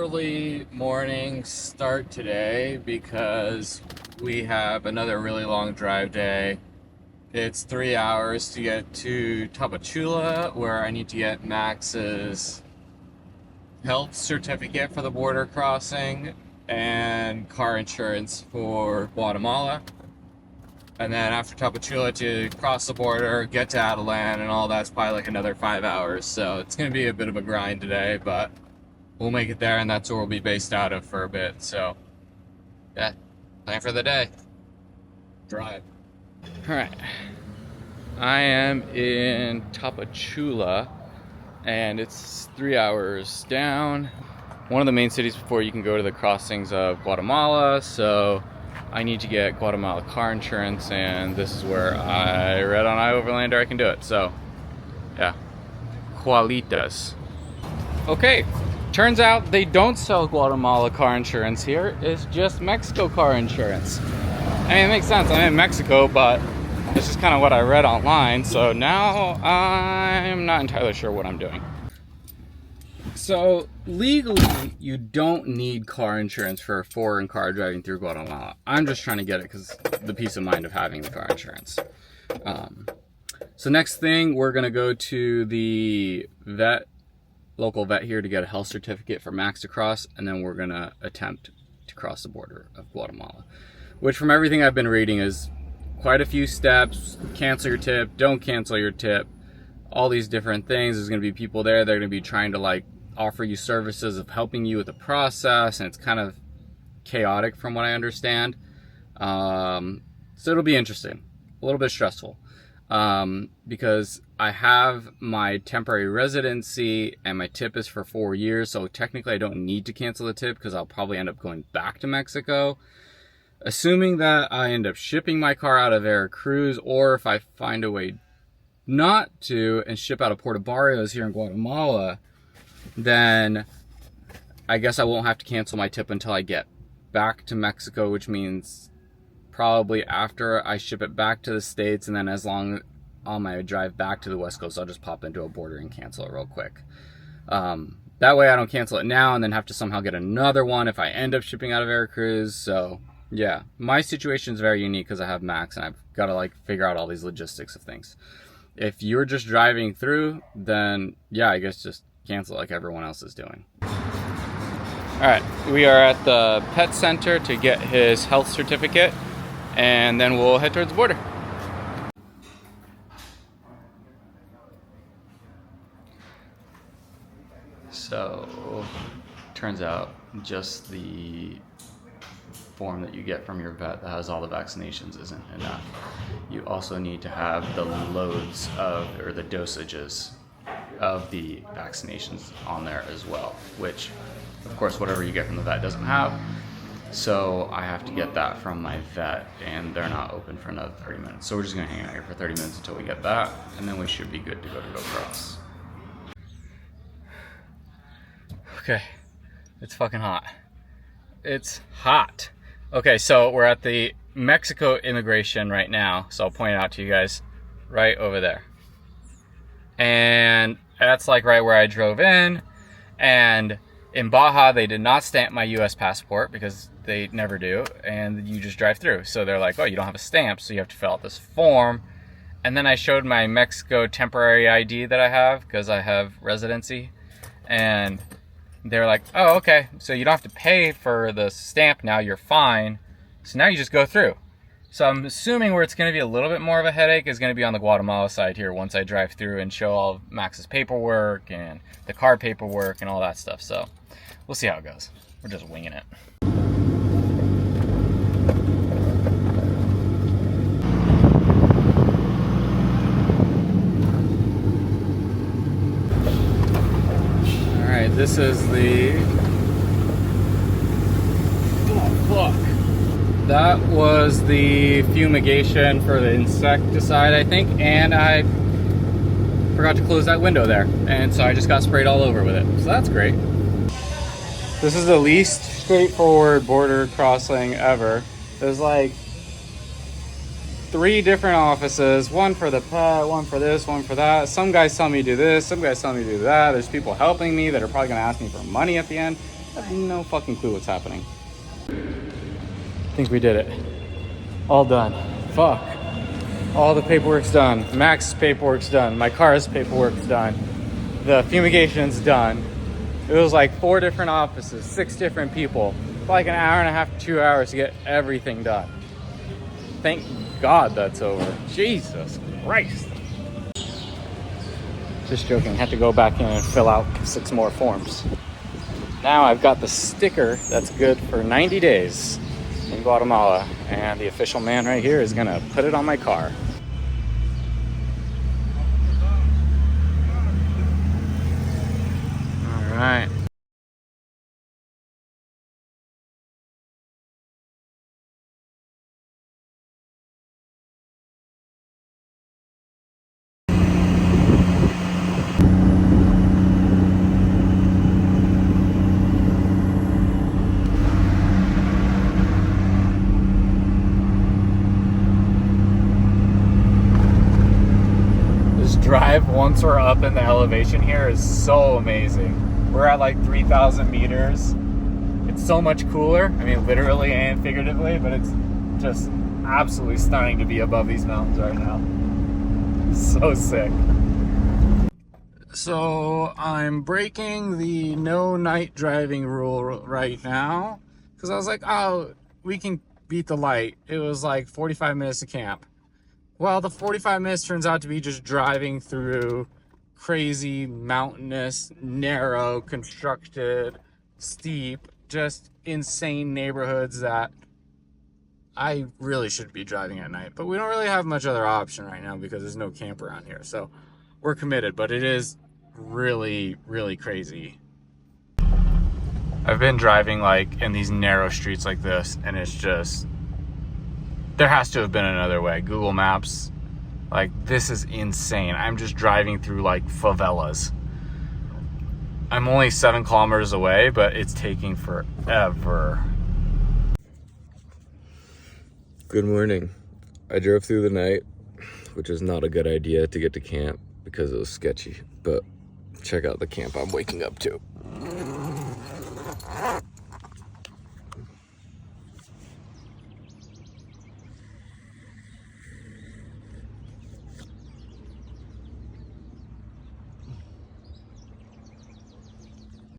early morning start today because we have another really long drive day. It's 3 hours to get to Tapachula, where I need to get Max's health certificate for the border crossing and car insurance for Guatemala. And then after Tapachula to cross the border, get to Adelan, and all that's probably like another 5 hours. So it's going to be a bit of a grind today, but we'll make it there, and that's where we'll be based out of for a bit. So, yeah, plan for the day. Drive. All right. I am in Tapachula, and it's 3 hours down. One of the main cities before you can go to the crossings of Guatemala, so I need to get Guatemala car insurance, and this is where I read on iOverlander I can do it. So, yeah, Qualitas. Okay, turns out they don't sell Guatemala car insurance here. It's just Mexico car insurance. I mean, it makes sense. I'm in Mexico, but it's just kind of what I read online. So now I'm not entirely sure what I'm doing. So legally, you don't need car insurance for a foreign car driving through Guatemala. I'm just trying to get it because the peace of mind of having the car insurance. So next thing, we're gonna go to the local vet here to get a health certificate for Max to cross, and then we're gonna attempt to cross the border of Guatemala, which from everything I've been reading is quite a few steps. Cancel your tip, don't cancel your tip, all these different things. There's gonna be people there. They're gonna be trying to like offer you services of helping you with the process, and it's kind of chaotic from what I understand. So it'll be interesting, a little bit stressful, because I have my temporary residency and my tip is for 4 years, so technically I don't need to cancel the tip because I'll probably end up going back to Mexico. Assuming that I end up shipping my car out of Veracruz, or if I find a way not to and ship out of Puerto Barrios here in Guatemala, then I guess I won't have to cancel my tip until I get back to Mexico, which means probably after I ship it back to the States, and then as long on my drive back to the West Coast, I'll just pop into a border and cancel it real quick. That way I don't cancel it now and then have to somehow get another one if I end up shipping out of Veracruz. So yeah, my situation is very unique because I have Max and I've got to like figure out all these logistics of things. If you're just driving through, then yeah, I guess just cancel like everyone else is doing. All right, we are at the pet center to get his health certificate, and then we'll head towards the border. So, turns out just the form that you get from your vet that has all the vaccinations isn't enough. You also need to have the loads of, or the dosages of the vaccinations on there as well, which of course whatever you get from the vet doesn't have. So I have to get that from my vet, and they're not open for another 30 minutes. So we're just gonna hang out here for 30 minutes until we get that, and then we should be good to go cross. Okay, it's fucking hot. It's hot. Okay, so we're at the Mexico immigration right now. So I'll point it out to you guys right over there. And that's like right where I drove in. And in Baja, they did not stamp my US passport because they never do. And you just drive through. So they're like, oh, you don't have a stamp, so you have to fill out this form. And then I showed my Mexico temporary ID that I have because I have residency. And they're like, oh, okay, so you don't have to pay for the stamp now, you're fine. So now you just go through. So I'm assuming where it's going to be a little bit more of a headache is going to be on the Guatemala side here once I drive through and show all of Max's paperwork and the car paperwork and all that stuff. So we'll see how it goes. We're just winging it. All right, this is the clock. That was the fumigation for the insecticide, I think, and I forgot to close that window there, and so I just got sprayed all over with it, so that's great. This is the least straightforward border crossing ever. There's like 3 different offices, one for the pet, one for this, one for that. Some guys tell me to do this, some guys tell me to do that. There's people helping me that are probably gonna ask me for money at the end. I have no fucking clue what's happening. I think we did it. All done. Fuck. All the paperwork's done. Max's paperwork's done. My car's paperwork's done. The fumigation's done. It was like 4 different offices, 6 different people. Like an hour and a half to 2 hours to get everything done. Thank God that's over. Jesus Christ. Just joking. Had to go back in and fill out 6 more forms. Now I've got the sticker that's good for 90 days in Guatemala, and the official man right here is gonna put it on my car. All right. Drive once we're up in the elevation here is so amazing. We're at like 3,000 meters. It's so much cooler. I mean, literally and figuratively, but it's just absolutely stunning to be above these mountains right now. So sick. So I'm breaking the no night driving rule right now because I was like, oh, we can beat the light. It was like 45 minutes to camp. Well, the 45 minutes turns out to be just driving through crazy, mountainous, narrow, constructed, steep, just insane neighborhoods that I really should be driving at night. But we don't really have much other option right now because there's no camp around here. So we're committed, but it is really, really crazy. I've been driving like in these narrow streets like this, and it's just, there has to have been another way. Google Maps, like, this is insane. I'm just driving through like favelas. I'm only 7 kilometers away, but it's taking forever. Good morning. I drove through the night, which is not a good idea to get to camp because it was sketchy, but check out the camp I'm waking up to.